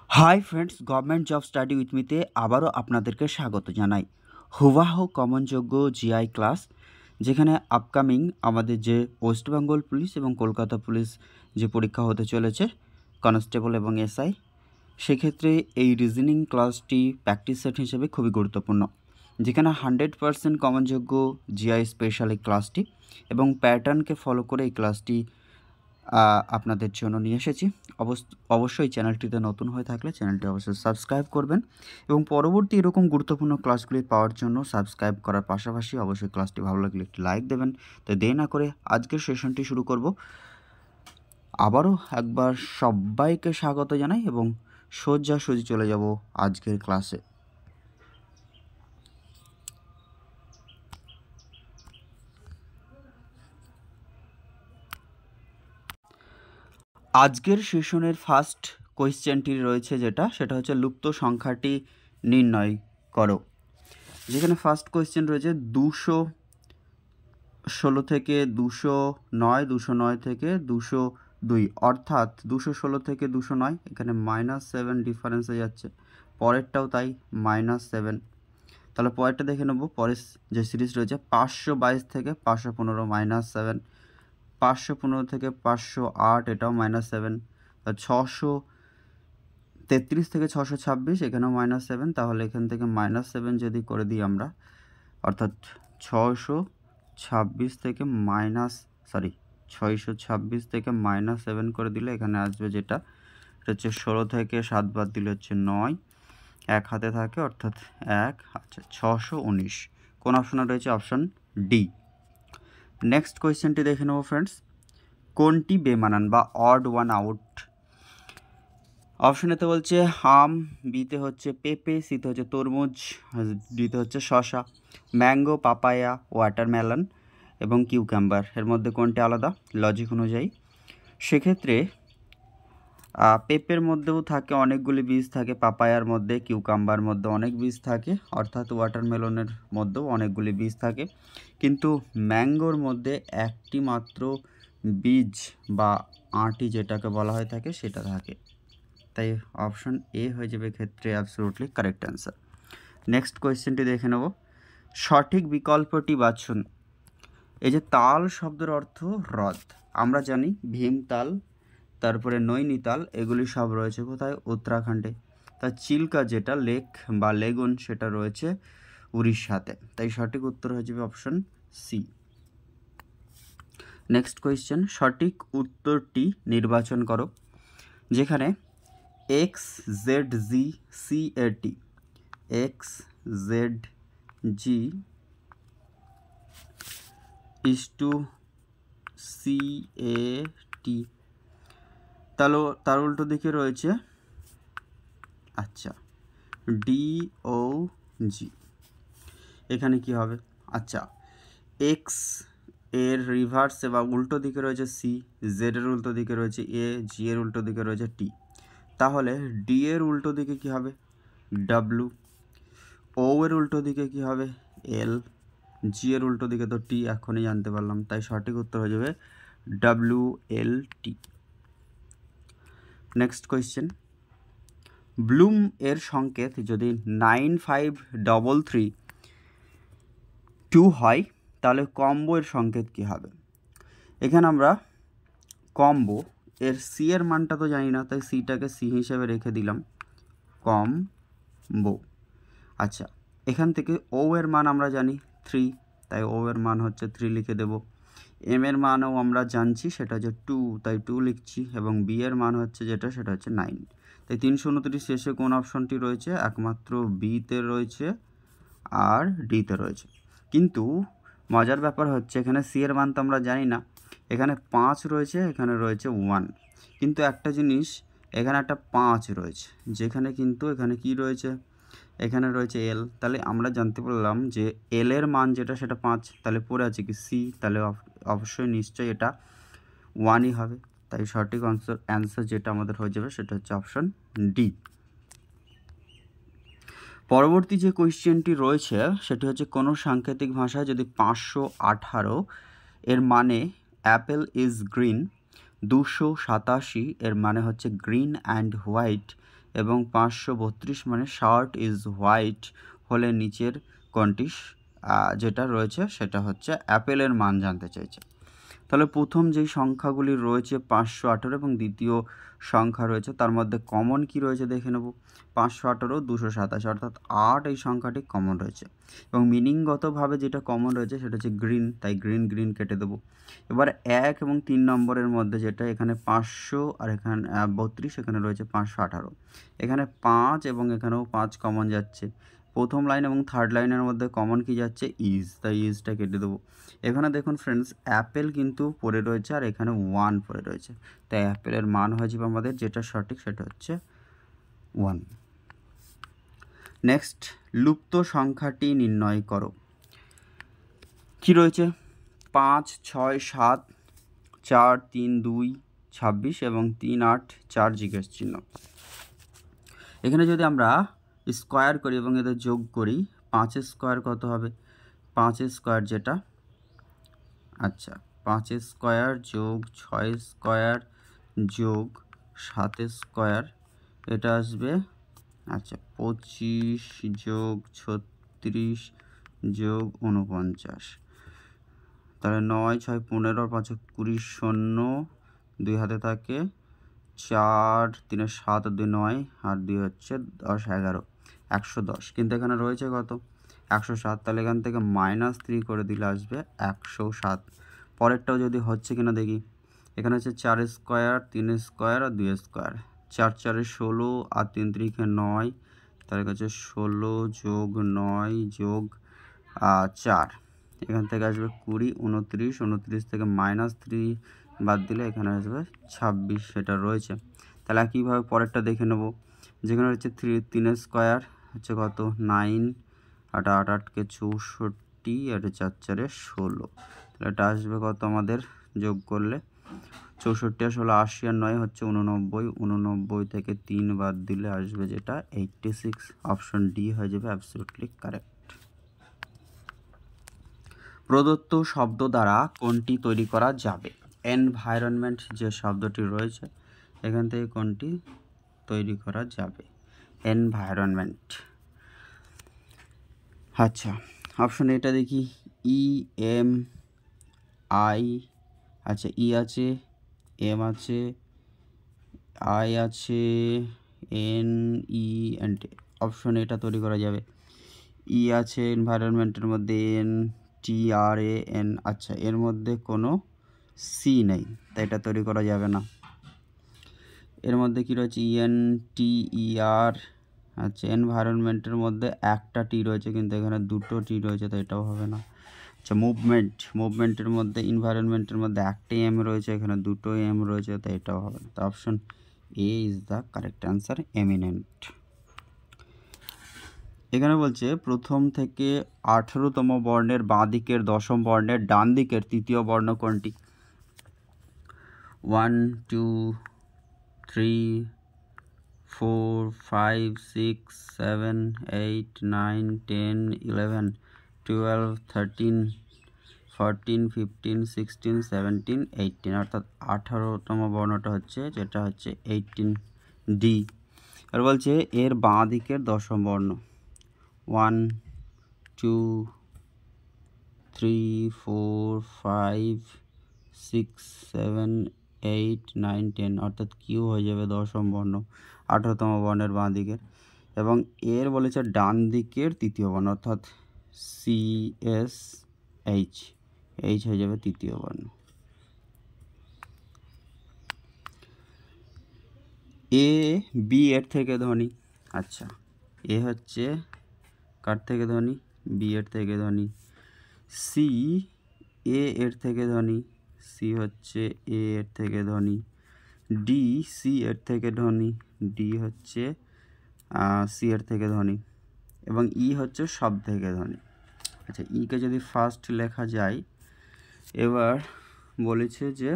High friends, government job study with মিতে আবারও আপনাদেরকে স্বাগত জানাই। হুবাহু কমনযোগ্য জিআই ক্লাস, যেখানে আপকামিং আমাদের যে ওয়েস্ট বেঙ্গল পুলিশ এবং কলকাতা পুলিশ যে পরীক্ষা হতে চলেছে কনস্টেবল এবং এসআই, সেক্ষেত্রে এই রিজনিং ক্লাসটি প্র্যাকটিস সেট হিসেবে খুবই গুরুত্বপূর্ণ, যেখানে 100% কমনযোগ্য জিআই স্পেশাল এই ক্লাসটি এবং প্যাটার্নকে ফলো করে এই ক্লাসটি আপনাদের জন্য নিয়ে এসেছি। অবশ্যই চ্যানেলটিতে নতুন হয়ে থাকলে চ্যানেলটি অবশ্যই সাবস্ক্রাইব করবেন এবং পরবর্তী এরকম গুরুত্বপূর্ণ ক্লাসগুলি পাওয়ার জন্য সাবস্ক্রাইব করার পাশাপাশি অবশ্যই ক্লাসটি ভালো লাগলে একটি লাইক দেবেন। তো দেরি না করে আজকের সেশনটি শুরু করব। আবারও একবার সবাইকে স্বাগত জানাই এবং সোজাসুজি চলে যাব আজকের ক্লাসে। আজকের সেশনের ফার্স্ট কোয়েশ্চেনটি রয়েছে সেটা হচ্ছে লুপ্ত সংখ্যাটি নির্ণয় করো। যেখানে ফার্স্ট কোয়েশ্চেন রয়েছে 216 থেকে 209, 209 থেকে 202, অর্থাৎ 216 থেকে 209 এখানে -7 ডিফারেন্সে যাচ্ছে, পরেরটাও তাই -7। তাহলে পরেরটা দেখে নেব। পরের যে সিরিজ রয়েছে 522 থেকে 515 -7, 515 থেকে 508 এটাও -7, 633 থেকে 626 এখানেও -7। তাহলে এখান থেকে -7 যদি করে দিই আমরা, অর্থাৎ 626 থেকে -7 করে দিলে এখানে আসবে এটা হচ্ছে 16 থেকে 7 বাদ দিলে হচ্ছে 9, এক হাতে থাকে অর্থাৎ 1। আচ্ছা, 619 কোন অপশনে রয়েছে? Option D. নেক্সট কোয়েশ্চেনটি দেখে নেব ফ্রেন্ডস। কোনটি বেমানান বা অড ওয়ান আউট? অপশন এতে বলছে আম, বিতে হচ্ছে পেঁপে, সিতে হচ্ছে তরমুজ, ডিতে হচ্ছে শশা, ম্যাঙ্গো, পাপায়া, ওয়াটারমেলন এবং কিউকাম্বার। এর মধ্যে কোনটি আলাদা লজিক অনুযায়ী? সেক্ষেত্রে পেঁপের মধ্যেও থাকে অনেকগুলি বীজ থাকে, পাপায়ার মধ্যে, কিউকাম্বার মধ্যে অনেক বীজ থাকে, অর্থাৎ ওয়াটারমেলনের মধ্যেও অনেকগুলি বীজ থাকে, কিন্তু ম্যাঙ্গোর মধ্যে একটি মাত্র বীজ বা আঁটি যেটাকে বলা হয়ে থাকে সেটা থাকে। তাই অপশন এ হয়ে যাবে ক্ষেত্রে অ্যাবসলিউটলি কারেক্ট অ্যান্সার। নেক্সট কোয়েশ্চেনটি দেখে নেব। সঠিক বিকল্পটি বাছুন। এই যে তাল শব্দের অর্থ হ্রদ, আমরা জানি ভীমতাল, তারপরে নৈনিতাল, এগুলি সব রয়েছে কোথায়? উত্তরাখণ্ডে। তা চিল্কা যেটা লেক বা লেগুন সেটা রয়েছে উড়িষ্যাতে। তাই সঠিক উত্তর হয়ে যাবে অপশন সি। নেক্সট কোয়েশ্চেন, সঠিক উত্তরটি নির্বাচন করো। যেখানে XZGCAT, XZG is to CAT, তাহলে তার উল্টো দিকে রয়েছে আচ্ছা DOG। এখানে কি হবে? আচ্ছা, এক্স এর রিভার্সে বা উল্টো দিকে রয়েছে সি, জেড এর উল্টো দিকে রয়েছে এ, জি এর উল্টো দিকে রয়েছে টি। তাহলে ডি এর উল্টো দিকে কি হবে? ডাব্লু। ও এর উল্টো দিকে কি হবে? এল। জি এর উল্টো দিকে তো টি, এখনই জানতে পারলাম। তাই সঠিক উত্তর হয়ে যাবে WLT। নেক্সট কোয়েশ্চেন, ব্লুম এর সংকেত যদি 95332 হয় তাহলে কম্বো এর সংকেত কি হবে? এখানে আমরা কম্বো এর সি এর মানটা তো জানি না, তাই সিটাকে সি হিসেবে রেখে দিলাম, কম্বো। আচ্ছা, এখান থেকে ও এর মান আমরা জানি 3, তাই ও এর মান হচ্ছে 3 লিখে দেব। এম এর মানও আমরা জানছি, সেটা হচ্ছে 2, তাই 2 লিখছি, এবং বি এর মান হচ্ছে সেটা হচ্ছে 9। তাই 329 শেষে কোন অপশনটি রয়েছে? একমাত্র বিতে রয়েছে আর ডিতে রয়েছে। কিন্তু মজার ব্যাপার হচ্ছে এখানে সি এর মান তো আমরা জানি না, এখানে 5 রয়েছে, এখানে রয়েছে 1, কিন্তু একটা জিনিস, এখানে একটা 5 রয়েছে, যেখানে কিন্তু এখানে কি রয়েছে? এখানে রয়েছে এল। তাহলে আমরা জানতে পারলাম যে এল এর মান সেটা 5, তাহলে পড়ে আছে কি সি, তাহলে অবশ্যই নিশ্চয়ই এটা 1ই হবে। তাই সঠিক অ্যান্সার যেটা আমাদের হয়ে যাবে সেটা হচ্ছে অপশন ডি। পরবর্তী যে কোয়েশ্চেনটি রয়েছে সেটি হচ্ছে কোনো সাংকেতিক ভাষায় যদি 518 এর মানে অ্যাপেল ইজ গ্রিন, 287 এর মানে হচ্ছে গ্রিন অ্যান্ড হোয়াইট, এবং 532 মানে শার্ট ইজ হোয়াইট হলে নিচের কোনটি যেটা রয়েছে সেটা হচ্ছে অ্যাপেলের মান জানতে চাইছে। তাহলে প্রথম যেই সংখ্যাগুলি রয়েছে 518 এবং দ্বিতীয় সংখ্যা রয়েছে তার মধ্যে কমন কি রয়েছে দেখে নেব। 518 227 অর্থাৎ 8 এই সংখ্যাটি কমন রয়েছে এবং মিনিংগতভাবে যেটা কমন রয়েছে সেটা হচ্ছে গ্রিন, তাই গ্রিন গ্রিন কেটে দেবো। এবার 1 এবং 3 নম্বরের মধ্যে যেটা এখানে 500 আর এখানে 32, এখানে রয়েছে 518, এখানে 5 এবং এখানেও 5 কমন যাচ্ছে। প্রথম লাইন এবং থার্ড লাইনের মধ্যে কমন কি যাচ্ছে ইজ, তাই ইজটা কেটে দেবো। এখানে দেখুন ফ্রেন্ডস অ্যাপেল কিন্তু পড়ে রয়েছে আর এখানে 1 পড়ে রয়েছে, তাই অ্যাপেলের মান হয়ে যাবে আমাদের যেটা সঠিক সেটা হচ্ছে 1। নেক্সট, লুপ্ত সংখ্যাটি নির্ণয় করো। কি রয়েছে 5 6 7 4 3 2 26 এবং 3 8 4 জিজ্ঞেস চিহ্ন। এখানে যদি আমরা স্কোয়ার করি এবং এদের যোগ করি, 5 স্কোয়ার কত হবে? 5 স্কোয়ার যেটা, আচ্ছা 5 স্কোয়ার যোগ 6 স্কোয়ার যোগ 7 স্কোয়ার, এটা আসবে আচ্ছা 25 যোগ 36 যোগ 49, তাহলে 9 6 15 5 20 শূন্য 2 হাতে থাকে 4 3 7 2 9 আর 2 হচ্ছে 10 11 110, কিন্তু এখানে রয়েছে কত 107, তাহলে এখান থেকে -3 করে দিলে আসবে 107। পরেরটাও যদি হচ্ছে কিনা দেখি, এখানে হচ্ছে 4 স্কোয়ার 3 স্কোয়ার আর 2 স্কোয়ার, 4 4 16 আর 3 3 9, তাহলে হচ্ছে 16 যোগ 9 যোগ 4, এখান থেকে আসবে 20 29, 29 থেকে -3 বাদ দিলে এখানে আসবে 26, সেটা রয়েছে। তাহলে একইভাবে পরেরটা দেখে নেব, যেখানে হচ্ছে 3 স্কোয়ার হচ্ছে কত 9, 8 8 8 64 আর 4 4 16, তাহলে এটা আসবে কত আমাদের যোগ করলে 64 আর 16 80 আর 9 হচ্ছে 89, 89 থেকে 3 বাদ দিলে আসবে যেটা 86, অপশন ডি হয়ে যাবে অ্যাবসলিউটলি কারেক্ট। প্রদত্ত শব্দ দ্বারা কোনটি তৈরি করা যাবে? এনভায়রনমেন্ট যে শব্দটি রয়েছে এখান থেকে কোনটি তৈরি করা যাবে? এনভায়রনমেন্ট। আচ্ছা অপশন এটা দেখি, ই এম আই, আচ্ছা ই আছে, এম আছে, আই আছে, এন ই অ্যান্ড অপশন এটা তৈরি করা যাবে। ই আছে এনভায়রনমেন্টের মধ্যে, N T R A N, আচ্ছা এর মধ্যে কোনো সি নেই তাই এটা তৈরি করা যাবে না। এর মধ্যে কি রয়েছে ইএন টি ই আর, আচ্ছা এনভায়রনমেন্টের মধ্যে একটা টি রয়েছে কিন্তু এখানে দুটো টি রয়েছে তাই এটাও হবে না। আচ্ছা মুভমেন্টের মধ্যে এনভায়রনমেন্টের মধ্যে একটা এম রয়েছে, এখানে দুটো এম রয়েছে তাই এটাও হবে না। তো option A is the correct answer, eminent. এখানে বলছে প্রথম থেকে 18তম বর্ণের বাঁ দিকের দশম বর্ণের ডান দিকের তৃতীয় বর্ণ কোনটি? 1 2 3 4 5 6 7 8 9 10 11 12 13 14 15 16 17 18, অর্থাৎ 18তম বর্ণটা হচ্ছে যেটা হচ্ছে 18 ডি। আর বলছে এর বাঁ দিকের দশম বর্ণ 1 2 3 4 5 6 7 8 9 10, অর্থাৎ কিউ হয়ে যাবে দশম বর্ণ 18তম বর্ণের বাঁ দিকের, এবং এর বলেছে ডান দিকের তৃতীয় বর্ণ অর্থাৎ সি এস এইচ, এইচ হয়ে যাবে তৃতীয় বর্ণ। এ বি এর থেকে ধ্বনি, আচ্ছা এ হচ্ছে কার থেকে ধ্বনি? বি এর থেকে ধ্বনি। সি এ এর থেকে ধ্বনি, সি হচ্ছে এ এর থেকে ধ্বনি। ডি সি এর থেকে ধ্বনি, ডি হচ্ছে সি এর থেকে ধ্বনি, এবং ই হচ্ছে সব থেকে ধ্বনি। আচ্ছা ইকে যদি ফার্স্ট লেখা যায়, এবার বলেছে যে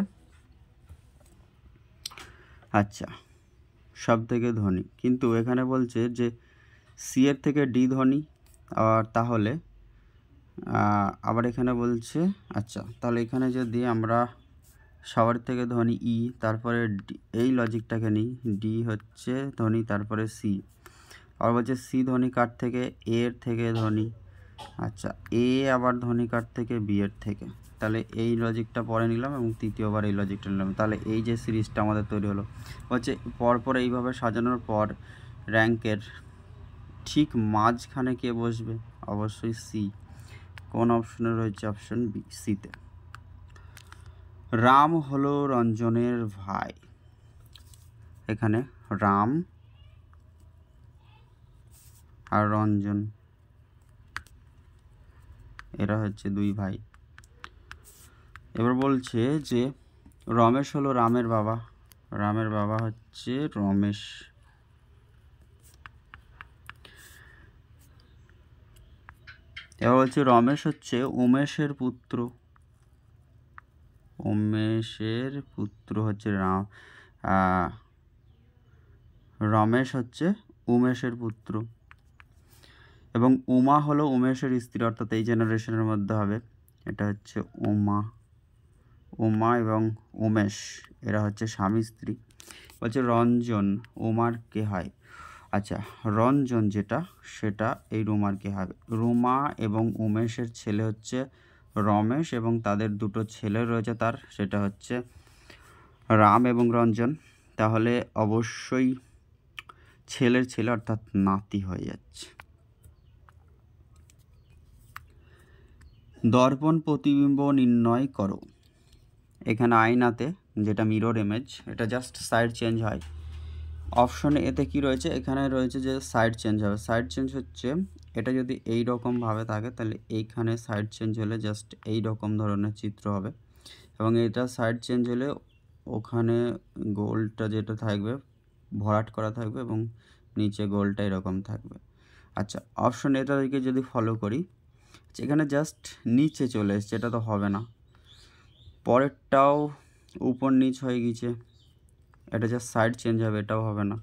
আচ্ছা সব থেকে ধ্বনি, কিন্তু এখানে বলছে যে সি এর থেকে ডি ধ্বনি, আর তাহলে আবার এখানে বলছে আচ্ছা তাহলে এখানে যদি আমরা সবার থেকে ধ্বনি ই, তারপরে এই লজিকটাকে নিই, ডি হচ্ছে ধ্বনি, তারপরে সি। আবার বলছে সি ধ্বনি কার থেকে, এর থেকে ধ্বনি। আচ্ছা, এ আবার ধ্বনি কার থেকে, বি এর থেকে। তাহলে এই লজিকটা পরে নিলাম এবং তৃতীয়বার এই লজিকটা নিলাম। তাহলে এই যে সিরিজটা আমাদের তৈরি হলো, হচ্ছে পরপর এইভাবে সাজানোর পর র্যাঙ্কের ঠিক মাঝখানে কে বসবে, অবশ্যই সি। কোন অপশনে রয়েছে, অপশন বি, সিতে। রাম হলো রঞ্জনের ভাই। এখানে রাম আর রঞ্জন এরা হচ্ছে দুই ভাই। এবার বলছে যে রমেশ হলো রামের বাবা। রামের বাবা হচ্ছে রমেশ। এবার বলছে রমেশ হচ্ছে উমেশের পুত্র। উমেশের পুত্র হচ্ছে রমেশ হচ্ছে উমেশের পুত্র। এবং উমা হলো উমেশের স্ত্রী, অর্থাৎ এই জেনারেশনের মধ্যে হবে। এটা হচ্ছে উমা। উমা এবং উমেশ এরা হচ্ছে স্বামী স্ত্রী। বলছে রঞ্জন উমার কে হয়। আচ্ছা, রঞ্জন যেটা সেটা এই রুমার কে হবে। রুমা এবং উমেশের ছেলে হচ্ছে রমেশ এবং তাদের দুটো ছেলে রয়েছে তার, সেটা হচ্ছে রাম এবং রঞ্জন। তাহলে অবশ্যই ছেলের ছেলে অর্থাৎ নাতি হয়ে যাচ্ছে। দর্পণ প্রতিবিম্ব নির্ণয় করো। এখানে আয়নাতে যেটা মিরর ইমেজ, এটা জাস্ট সাইড চেঞ্জ হয়। অপশন এতে কি রয়েছে, এখানে রয়েছে যে সাইড চেঞ্জ হবে। সাইড চেঞ্জ হচ্ছে এটা যদি এই রকমভাবে থাকে তাহলে এইখানে সাইড চেঞ্জ হলে জাস্ট এই রকম ধরনের চিত্র হবে, এবং এটা সাইড চেঞ্জ হলে ওখানে গোলটা যেটা থাকবে ভরাট করা থাকবে এবং নিচে গোলটা এরকম থাকবে। আচ্ছা, অপশন এটাকে যদি ফলো করি, এখানে জাস্ট নিচে চলে এসছে, এটা তো হবে না। পরেরটাও উপর নিচ হয়ে গেছে, এটা জাস্ট সাইড চেঞ্জ হবে, এটাও হবে না।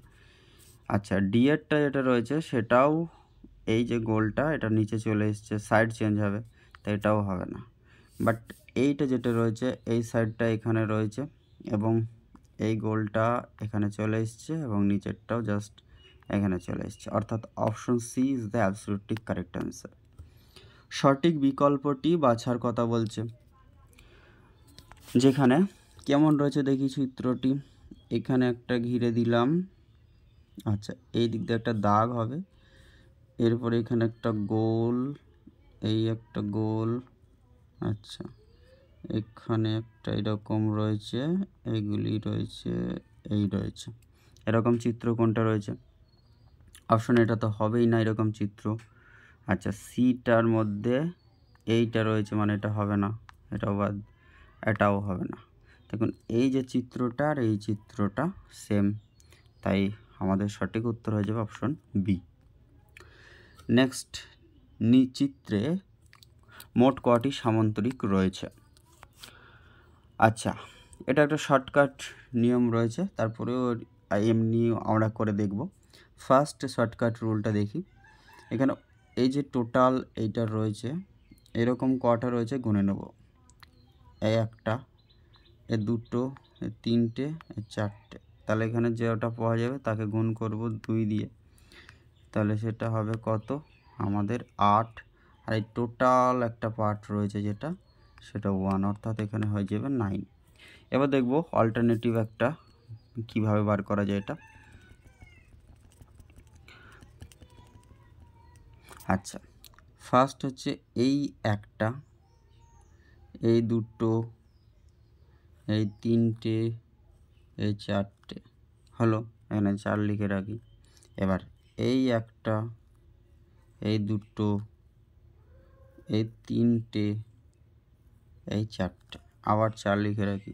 আচ্ছা, ডি এরটা যেটা রয়েছে সেটাও এই যে গোলটা এটা নিচে চলে এসছে, সাইড চেঞ্জ হবে, তো এটাও হবে না। বাট এইটা যেটা রয়েছে এই সাইডটা এখানে রয়েছে এবং এই গোলটা এখানে চলে এসছে এবং নিচেরটাও জাস্ট এখানে চলে এসছে, অর্থাৎ option C is the absolutely correct answer. সঠিক বিকল্পটি বাছার কথা বলছে, যেখানে কেমন রয়েছে দেখি চিত্রটি। এখানে একটা ঘিরে দিলাম। আচ্ছা, এই দিক দিয়ে একটা দাগ হবে, এরপরে এখানে একটা গোল, এই একটা গোল। আচ্ছা, এখানে একটা এরকম রয়েছে, এইগুলি রয়েছে, এই রয়েছে। এরকম চিত্র কোনটা রয়েছে? অপশন এটা তো হবেই না এরকম চিত্র। আচ্ছা, সিটার মধ্যে এইটা রয়েছে, মানে এটা হবে না, এটাও বাদ, এটাও হবে না। দেখুন এই যে চিত্রটা আর এই চিত্রটা সেম, তাই আমাদের সঠিক উত্তর হয়ে যাবে অপশন বি। নেক্সট, চিত্রে মোট কটি সামান্তরিক রয়েছে? আচ্ছা, এটা একটা শর্টকাট নিয়ম রয়েছে, তারপরেও এমনি আমরা করে দেখব। ফার্স্ট শর্টকাট রুলটা দেখি। এখানে এই যে টোটাল এইটা রয়েছে, এরকম কটা রয়েছে গুনে নেব। এই একটা, এ দুটো, এ তিনটে, এ চারটে। তাহলে এখানে যেটা পাওয়া যাবে তাকে গুণ করব 2 দিয়ে, তাহলে সেটা হবে কত আমাদের 8। আর এই টোটাল একটা পার্ট রয়েছে যেটা, সেটা 1, অর্থাৎ এখানে হয়ে যাবে 9। এবার দেখব অল্টারনেটিভ একটা কিভাবে বার করা যায় এটা। আচ্ছা, ফার্স্ট হচ্ছে এই একটা, এই দুটো, এই তিনটে, এই চারটে, হলো, এখানে 4 লিখে রাখি। এবার এই একটা, এই দুটো, এই তিনটে, এই চারটে, আবার 4 লিখে রাখি,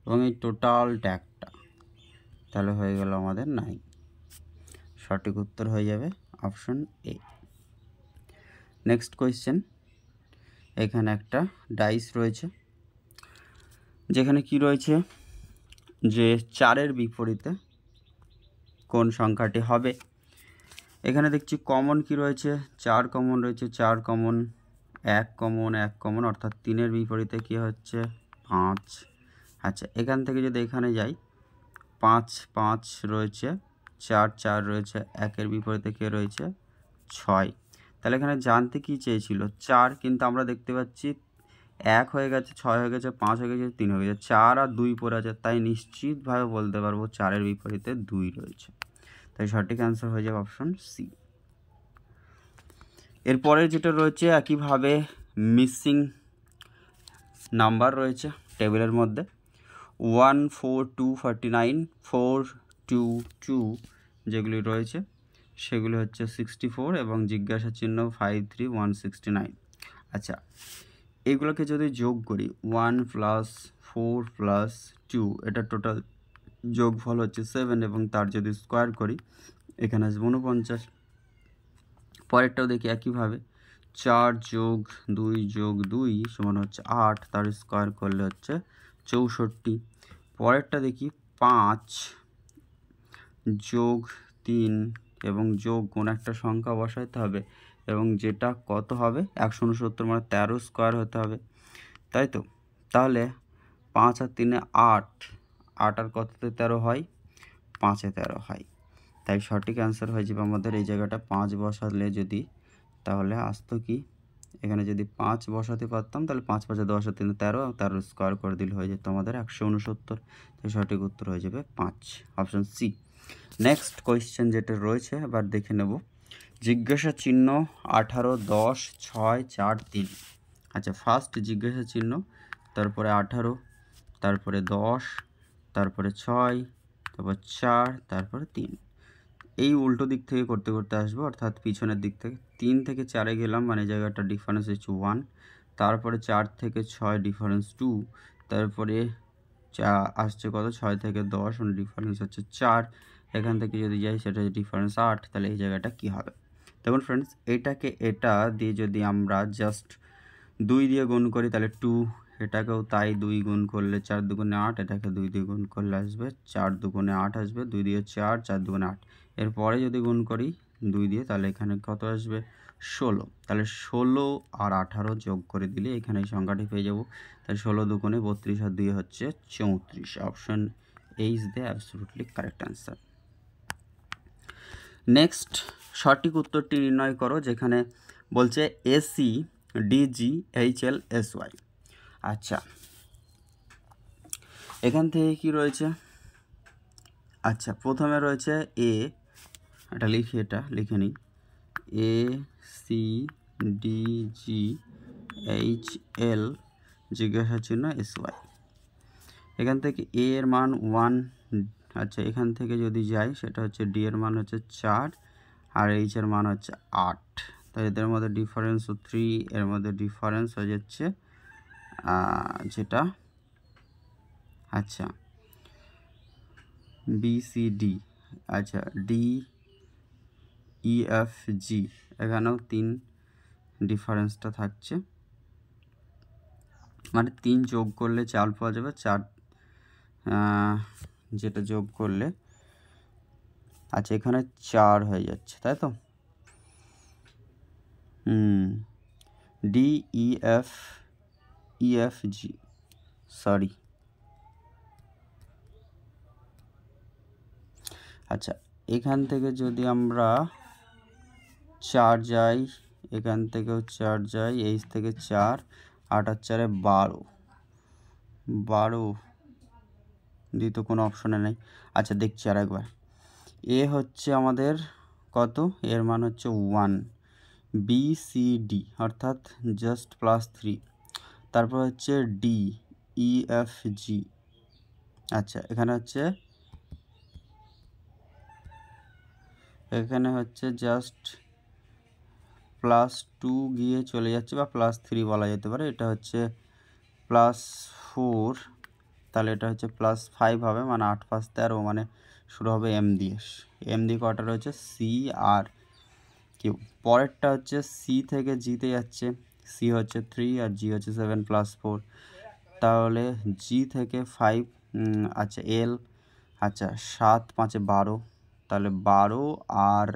এবং এই টোটালটা একটা, তাহলে হয়ে গেল আমাদের 9। সঠিক উত্তর হয়ে যাবে অপশন এ। নেক্সট কোয়েশ্চেন, এখানে একটা ডাইস রয়েছে, যেখানে কি রয়েছে যে 4-এর বিপরীতে কোন সংখ্যাটি হবে। এখানে দেখছি কমন কি রয়েছে, 4 কমন রয়েছে, 4 কমন, 1 কমন, 1 কমন, অর্থাৎ 3-এর বিপরীতে কি হচ্ছে 5। আচ্ছা, এখান থেকে যদি এখানে যাই 5 5 রয়েছে, 4 4 রয়েছে, 1-এর বিপরীতে কে রয়েছে 6। তাহলে এখানে জানতে কি চেয়েছিল 4, কিন্তু আমরা দেখতে পাচ্ছি 1 হয়ে গেছে, 6 হয়ে গেছে, 5 হয়ে গেছে, 3 হয়ে গেছে, 4 আর 2 পড়ে আছে, তাই নিশ্চিতভাবে বলতে পারবো 4-এর বিপরীতে 2 রয়েছে। তাই সঠিক অ্যান্সার হয়ে যাবে অপশন সি। এরপরে যেটা রয়েছে একইভাবে মিসিং নাম্বার রয়েছে টেবিলের মধ্যে 1 4 2 49 4 2 2 যেগুলি রয়েছে সেগুলি হচ্ছে 64 এবং জিজ্ঞাসা চিহ্ন 5 3 169। আচ্ছা, এইগুলোকে যদি যোগ করি 1 + 4 + 2, এটা টোটাল যোগফল হচ্ছে 7 এবং তার যদি স্কোয়ার করি এখানে আসবে 49। পরেরটাও দেখি একইভাবে 4 + 2 + 2 সমান হচ্ছে 8, তার স্কোয়ার করলে হচ্ছে 64। পরেরটা দেখি 5 + 3 এবং যোগ কোন একটা সংখ্যা বসাতে হবে এবং যেটা কত হবে 169, মানে 13 স্কোয়ার হতে হবে, তাই তো। তাহলে 5 আর 3 8, 8 আর কততে 13 হয়, 5-এ 13 হয়। তাই সঠিক অ্যান্সার হয়ে যাবে আমাদের এই জায়গাটা 5 বসালে যদি, তাহলে আসতো কি এখানে যদি 5 বসাতে পারতাম তাহলে 5 5 10 আর 3 13, 13 স্কোয়ার করে দিলে হয়ে যেত আমাদের 169। তাই সঠিক উত্তর হয়ে যাবে 5, অপশন সি। নেক্সট কোয়েশ্চেন যেটা রয়েছে এবার দেখে নেব, জিজ্ঞাসা চিহ্ন 18 10 6 4 3। আচ্ছা, ফার্স্ট জিজ্ঞাসা চিহ্ন, তারপরে 18, তারপরে 10, তারপরে 6, তারপর 4, তারপরে 3। এই উল্টো দিক থেকে করতে করতে আসবো, অর্থাৎ পিছনের দিক থেকে 3 থেকে 4-এ গেলাম, মানে জায়গাটা ডিফারেন্স হচ্ছে 1, তারপরে 4 থেকে 6 ডিফারেন্স 2, তারপরে আসছে কত 6 থেকে 10, মানে ডিফারেন্স হচ্ছে 4, এখান থেকে যদি যাই সেটা ডিফারেন্স 8, তাহলে এই জায়গাটা কি হবে। দেখুন ফ্রেন্ডস, এটাকে এটা দিয়ে যদি আমরা জাস্ট 2 দিয়ে গুণ করি তাহলে 2, এটাকেও তাই 2 গুণ করলে 4 দুগুণে 8, এটাকে 2 দিয়ে গুণ করলে আসবে 4 দুগুণে 8 আসবে, 2 দিয়ে 4, 4 দুগুণে 8। এরপরে যদি গুণ করি 2 দিয়ে তাহলে এখানে কত আসবে 16। তাহলে 16 আর 18 যোগ করে দিলে এখানে এই সংখ্যাটি পেয়ে যাব। তাহলে 16 দুগুণে 32 আর 2 হচ্ছে 34। Option A is the absolutely correct answer. Next সঠিক উত্তরটি নির্ণয় করো, যেখানে বলছে এসি ডিজি এইচএল এসওয়াই। আচ্ছা, এখান থেকে কি রয়েছে, আচ্ছা প্রথমে রয়েছে এ, এটা লিখি, এটা লিখে নিই, A C D G H L জিজ্ঞাসা চিহ্ন এসওয়াই। এখান থেকে এ এর মান 1, আচ্ছা এখান থেকে যদি যাই সেটা হচ্ছে ডি এর মান হচ্ছে 4 আর এইচ এর মান হচ্ছে 8, তাই এদের মধ্যে ডিফারেন্স 3, এর মধ্যে ডিফারেন্স হয়ে যাচ্ছে যেটা, আচ্ছা বিসিডি, আচ্ছা ডি ই এফ জি, এখানেও 3 ডিফারেন্সটা থাকছে, মানে 3 যোগ করলে 4 পাওয়া যাবে, 4 যেটা যোগ করলে, আচ্ছা এখানে 4 হয়ে যাচ্ছে, তাই তো। D E F G, sorry. আচ্ছা, এখান থেকে যদি আমরা 4 যাই, এখান থেকেও 4 যাই, এইচ থেকে 4, 8 আর 4 12, 12 দ্বিতীয় কোনো অপশনে নেই। আচ্ছা দেখছি আর একবার, এ হচ্ছে আমাদের কত, এর মান হচ্ছে 1, বি সি ডি অর্থাৎ জাস্ট +3, তারপর হচ্ছে ডি ই এফ জি, আচ্ছা এখানে হচ্ছে জাস্ট +2 গিয়ে চলে যাচ্ছে, বা +3 বলা যেতে পারে, এটা হচ্ছে +4, তাহলে এটা হচ্ছে +5 হবে, মানে 8 5 13, মানে শুরু হবে এম দিয়ে, এম দিয়ে কটা রয়েছে সি আর কিউ। পরেরটা হচ্ছে সি থেকে জিতে যাচ্ছে, সি হচ্ছে 3 আর জি হচ্ছে 7 +4, তাহলে জি থেকে 5, আচ্ছা এল, আচ্ছা 7 5 12, তাহলে 12 আর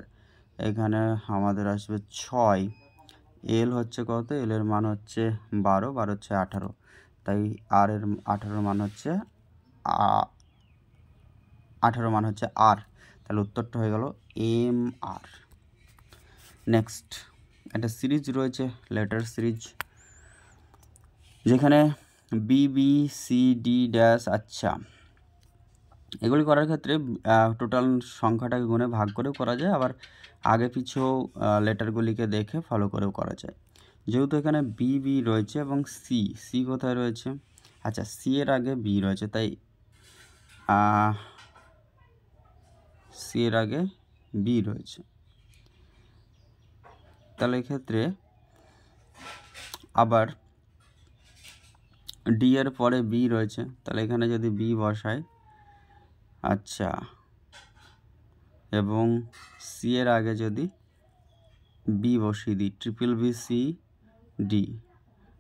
এখানে আমাদের আসবে 6, এল হচ্ছে কত, এল এর মান হচ্ছে 12, 12 হচ্ছে 18, তাই আর এর 18 মান হচ্ছে 18 মান হচ্ছে আর, তাহলে উত্তরটা হয়ে গেল এম আর। নেক্সট একটা সিরিজ রয়েছে, লেটার সিরিজ, যেখানে B B C D dash. আচ্ছা, এগুলি করার ক্ষেত্রে টোটাল সংখ্যাটাকে গুণে ভাগ করেও করা যায়, আবার আগে পিছেও লেটারগুলিকে দেখে ফলো করেও করা যায়। যেহেতু এখানে বি বি রয়েছে এবং সি, সি কোথায় রয়েছে? আচ্ছা, সি এর আগে বি রয়েছে, তাই সি এর আগে বি রয়েছে, তাহলে এক্ষেত্রে আবার ডি এর পরে বি রয়েছে, তাহলে এখানে যদি বি বসাই, আচ্ছা, এবং সি এর আগে যদি বি বসিয়ে দিই, ট্রিপল বি সি ডি,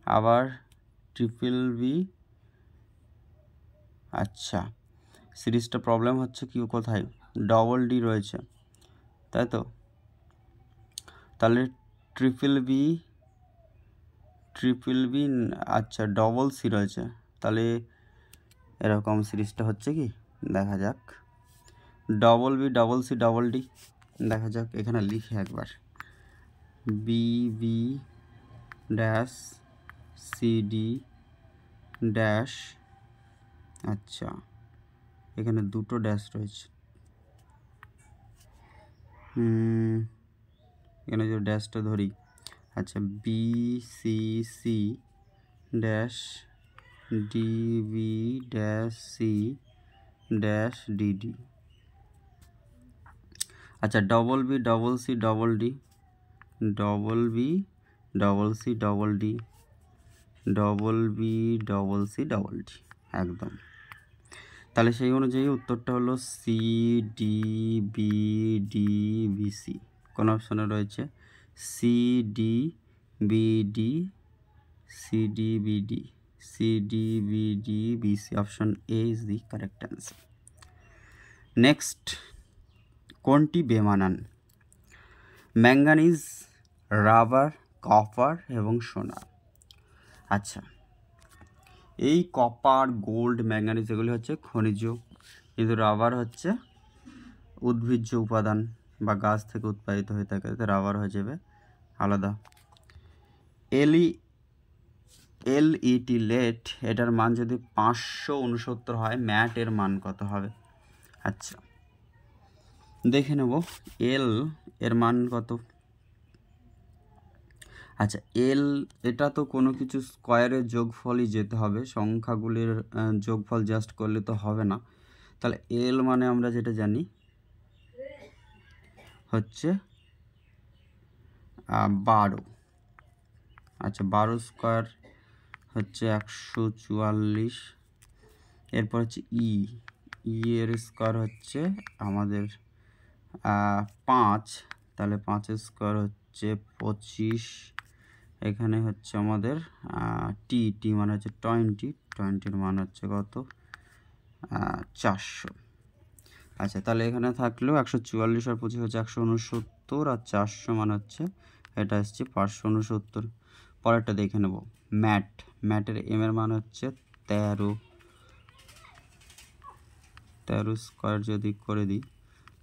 আবার ট্রিপল বি। আচ্ছা, সিরিজটা প্রবলেম হচ্ছে কি কোথায়? ডবল ডি রয়েছে, তাই তো? তাহলে ট্রিপল বি, আচ্ছা, ডবল সি রয়েছে, তাহলে এরকম সিরিজটা হচ্ছে কি দেখা যাক। Double B, double C, double D, দেখা যাক। এখানে লিখে একবার, B B dash C D dash. আচ্ছা, এখানে দুটো ড্যাশ রয়েছে, এখানে যে ড্যাশটা ধরি, আচ্ছা, B C C dash D B dash C dash D D. আচ্ছা, double B, double C, double D, double B, double C, double D, double B, double C, double D, একদম। তাহলে সেই অনুযায়ী উত্তরটা হলো C D B D B C. কোন অপশনে রয়েছে? C D B D, C D B D, C D B D B C. Option A is the correct answer. Next, কোনটি বেমানান? ম্যাঙ্গানিজ, রাবার, কপার এবং সোনা। আচ্ছা, এই কপার, গোল্ড, ম্যাঙ্গানিজ এগুলি হচ্ছে খনিজ, কিন্তু রাবার হচ্ছে উদ্ভিজ্জ উপাদান বা গাছ থেকে উৎপাদিত হয়ে থাকে, তো রাবার হয়ে যাবে আলাদা। এলইটি লেট, এটার মান যদি 569 হয়, ম্যাট এর মান কত হবে? আচ্ছা, দেখে নেব এল এর মান কত। আচ্ছা, এল, এটা তো কোনো কিছু স্কোয়ারের যোগফলই যেতে হবে, সংখ্যাগুলির যোগফল জাস্ট করলে তো হবে না। তাহলে এল মানে আমরা যেটা জানি হচ্ছে 12। আচ্ছা, 12 স্কোয়ার হচ্ছে 144। এরপর হচ্ছে এর স্কোয়ার হচ্ছে আমাদের 5, তাহলে 5 স্কোয়ার হচ্ছে 25। এখানে হচ্ছে আমাদের টি মানে হচ্ছে 20-এর মান হচ্ছে কত? 400। আচ্ছা, তাহলে এখানে থাকলেও 144 আর 25 হচ্ছে 169, আর 400 মান হচ্ছে, এটা আসছে 569। পরেরটা দেখে নেব, ম্যাটের এম এর মান হচ্ছে 13 স্কোয়ার যদি করে দিই,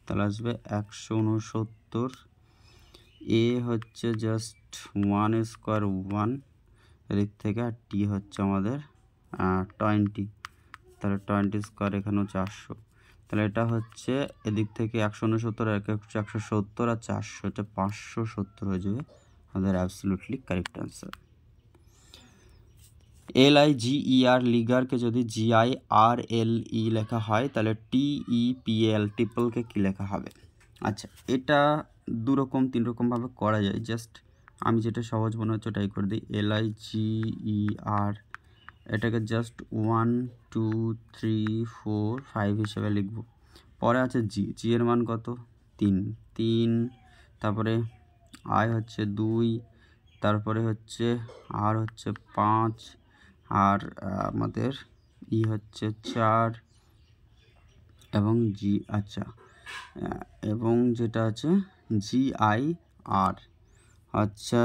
তাহলে আসবে 169। এ হচ্ছে জাস্ট 1 স্কোয়ার 1 এদিক থেকে, আর টি হচ্ছে আমাদের 20, তাহলে 20 স্কোয়ার এখানেও 400। তাহলে এটা হচ্ছে এদিক থেকে 169, আর 170, আর 400 হচ্ছে 570 হয়ে যাবে আমাদের অ্যাবসলিউটলি কারেক্ট অ্যান্সার। LIGER, লিগারকে যদি GIRLE লেখা হয়, তাহলে TEPL, টিপলকে কী লেখা হবে? আচ্ছা, এটা দুরকম 3 রকমভাবে করা যায়, জাস্ট আমি যেটা সহজ মনে হচ্ছে ওটাই করে দিই। LIGER, এটাকে জাস্ট 1 2 3 4 5 হিসেবে লিখব। পরে আছে জি এর মান কত? 3, তারপরে আই হচ্ছে 2, তারপরে হচ্ছে আর হচ্ছে 5, আর আমাদের ই হচ্ছে 4, এবং জি, আচ্ছা, এবং যেটা আছে GIR, আচ্ছা,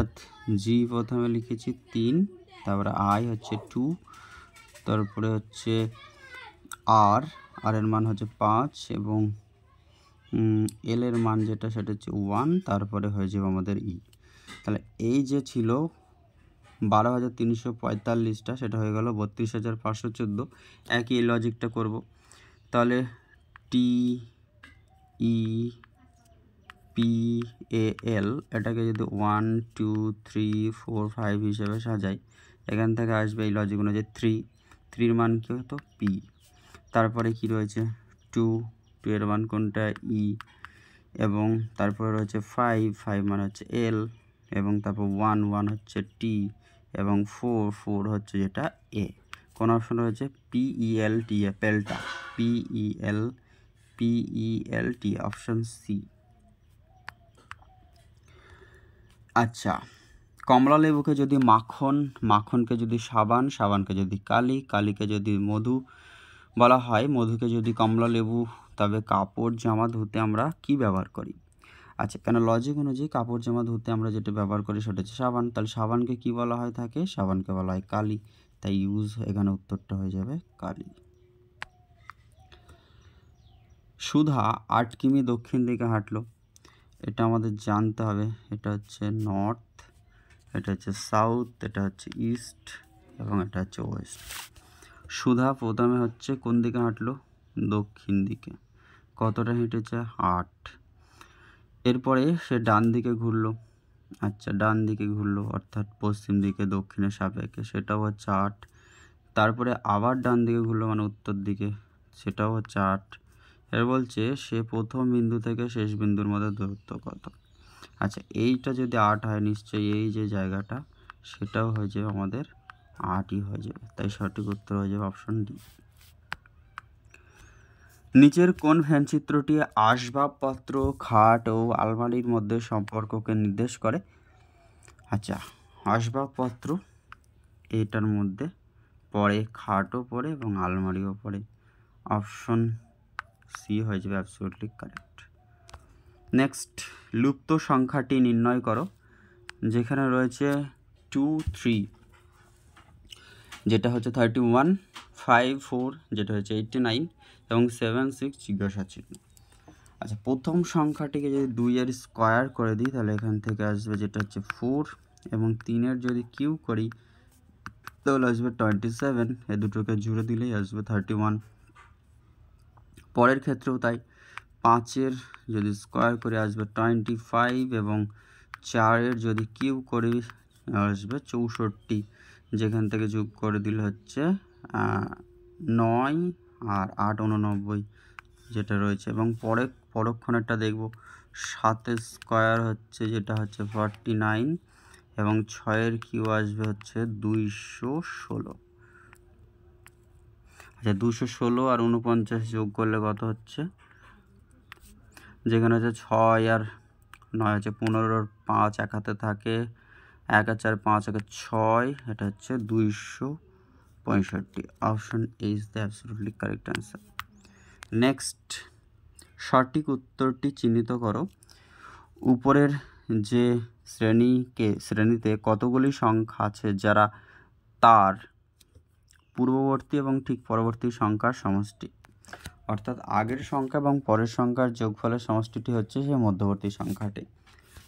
জি প্রথমে লিখেছি 3, তারপরে আই হচ্ছে 2, তারপরে হচ্ছে আর এর মান হচ্ছে 5 এবং এল এর মান যেটা সেটা হচ্ছে 1, তারপরে হয়ে যাবে আমাদের ই। তাহলে এই যে ছিল 12,345টা সেটা হয়ে গেল 32,514। একই এই লজিকটা করব। তাহলে টি ই পি এ এল এটাকে যদি 1 2 3 4 5 হিসেবে সাজাই, এখান থেকে আসবে এই লজিক অনুযায়ী 3 মান কি হতো পি, তারপরে কি রয়েছে 2 এর মান কোনটা ই, এবং তারপরে রয়েছে 5 মান হচ্ছে এল, এবং তারপর 1 হচ্ছে টি, এবং 4 হচ্ছে যেটা এ। কোন অপশন রয়েছে PELT পেলটা, PELT অপশন সি। আচ্ছা, কমলা লেবুকে যদি মাখন, মাখনকে যদি সাবান, সাবানকে যদি কালি, কালিকে যদি মধু বলা হয়, মধুকে যদি কমলা লেবু, তবে কাপড় জামা ধুতে আমরা কি ব্যবহার করি? আচ্ছা, কেন লজিক অনুযায়ী কাপড় জামা ধুতে আমরা যেটা ব্যবহার করি সেটা হচ্ছে সাবান। তাহলে সাবানকে কি বলা হয় থাকে? সাবানকে বলা হয় কালি। তাই এখানে উত্তরটা হয়ে যাবে কালি। সুধা 8 কিমি দক্ষিণ দিকে হাঁটলো, এটা আমাদের জানতে হবে। এটা হচ্ছে নর্থ, এটা হচ্ছে সাউথ, এটা হচ্ছে ইস্ট, এবং এটা হচ্ছে ওয়েস্ট। সুধা প্রথমে হচ্ছে কোন দিকে হাঁটলো? দক্ষিণ দিকে। কতটা হেঁটেছে? 8। এরপরে সে ডান দিকে ঘুরলো। আচ্ছা, ডান দিকে ঘুরলো অর্থাৎ পশ্চিম দিকে দক্ষিণের সাপেক্ষে, সেটাও হচ্ছে 8। তারপরে আবার ডান দিকে ঘুরলো মানে উত্তর দিকে, সেটাও হচ্ছে 8। এর বলছে সে প্রথম বিন্দু থেকে শেষ বিন্দুর মধ্যে দূরত্ব কত? আচ্ছা, এইটা যদি 8 হয়, নিশ্চয়ই এই যে জায়গাটা সেটাও হয়ে যাবে আমাদের 8ই হয়ে যাবে। তাই সঠিক উত্তর হয়ে যাবে অপশন ডি। নিচের কোন ভ্যানচিত্রটি আসবাবপত্র, খাট ও আলমারির মধ্যে সম্পর্ককে নির্দেশ করে? আচ্ছা, আসবাবপত্র এটার মধ্যে পড়ে, খাটও পড়ে এবং আলমারিও পড়ে। অপশন সি হয়ে যাবে অ্যাবসলিউটলি কারেক্ট। নেক্সট, লুপ্ত সংখ্যাটি নির্ণয় করো। যেখানে রয়েছে 2 3, যেটা হচ্ছে 31, 5 4, যেটা হচ্ছে 89, এবং 7 6 জিজ্ঞাসা চিহ্ন। আচ্ছা, প্রথম সংখ্যাটিকে যদি 2 এর স্কোয়ার করে দিই তাহলে এখান থেকে আসবে যেটা হচ্ছে 4, এবং 3 যদি কিউব করি তাহলে আসবে 27, এ দুটোকে জুড়ে দিলেই আসবে 31। পরের ক্ষেত্রেও তাই, 5 যদি স্কোয়ার করে আসবে 25, এবং 4 যদি কিউব করি আসবে 64, যেখান থেকে যোগ করে দিলে হচ্ছে 9 আর 8 89 যেটা রয়েছে। এবং পরক্ষণেরটা দেখব, 7 স্কোয়ার হচ্ছে যেটা হচ্ছে 49, এবং 6 কিউ আসবে হচ্ছে 216। আচ্ছা, 216 আর 49 যোগ করলে কত হচ্ছে? যেখানে হচ্ছে 6 আর 9 হচ্ছে 15, 5 এক হাতে থাকে, 1 আর 4 5 আর 6, এটা হচ্ছে 265। Option A is the absolutely correct answer. Next, সঠিক উত্তরটি চিহ্নিত করো। উপরের যে শ্রেণীতে কতগুলি সংখ্যা আছে যারা তার পূর্ববর্তী এবং ঠিক পরবর্তী সংখ্যার সমষ্টি? অর্থাৎ আগের সংখ্যা এবং পরের সংখ্যার যোগফলের সমষ্টিটি হচ্ছে সেই মধ্যবর্তী সংখ্যাটি।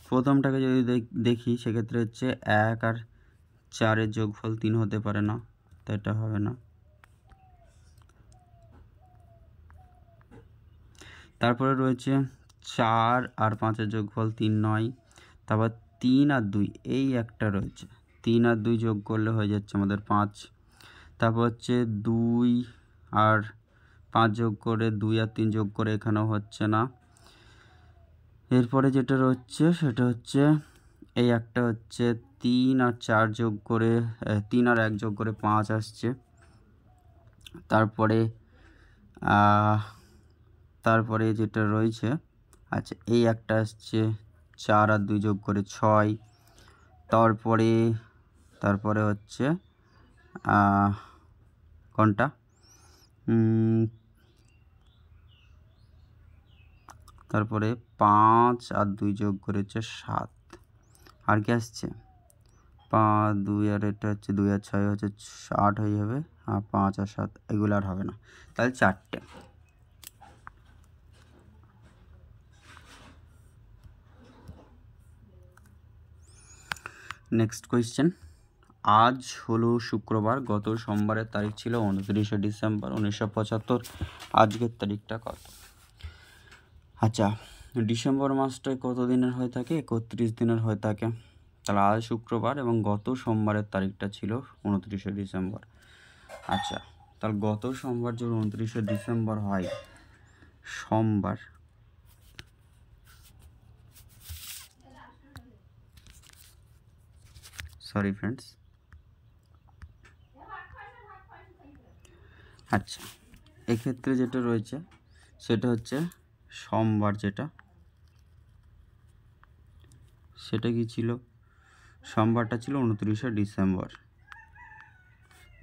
প্রথমটাকে যদি দেখি সেক্ষেত্রে হচ্ছে 1 আর 4 যোগফল 3 হতে পারে না, তো এটা হবে না। তারপরে রয়েছে 4 আর 5 যোগফল 3 নয়। তারপর 3 আর 2 এই একটা রয়েছে, 3 আর 2 যোগ করলে হয়ে যাচ্ছে আমাদের 5। তারপর হচ্ছে 2 আর 5 যোগ করে, 2 আর 3 যোগ করে এখানেও হচ্ছে না। এরপরে যেটা রয়েছে সেটা হচ্ছে এই একটা হচ্ছে 3 আর 4 যোগ করে, 3 আর 1 যোগ করে 5 আসছে। তারপরে যেটা রয়েছে, আচ্ছা এই একটা আসছে 4 আর 2 যোগ করে 6। তারপরে হচ্ছে কোনটা, তারপরে 5 আর 2 যোগ করেছে 7। আর কি আসছে 2 আর এটা হচ্ছে 2 আর 6 হচ্ছে 8 হয়ে যাবে, আর 5 আর 7 এগুলো আর হবে না, তাহলে 4টে। নেক্সট কোয়েশ্চেন, আজ হলো শুক্রবার, গত সোমবারের তারিখ ছিল 29শে ডিসেম্বর 1975, আজকের তারিখটা কত? আচ্ছা, ডিসেম্বর মাসটায় কত দিনের হয়ে থাকে? 31 দিনের হয়ে থাকে। তাহলে আজ শুক্রবার এবং গত সোমবারের তারিখটা ছিল 29শে ডিসেম্বর। আচ্ছা, তাহলে গত সোমবার যদি 29শে ডিসেম্বর হয়, সোমবার, সরি ফ্রেন্ডস, আচ্ছা এক্ষেত্রে যেটা রয়েছে সেটা হচ্ছে সোমবার, সেটা কি ছিল? সোমবারটা ছিল 29শে ডিসেম্বর।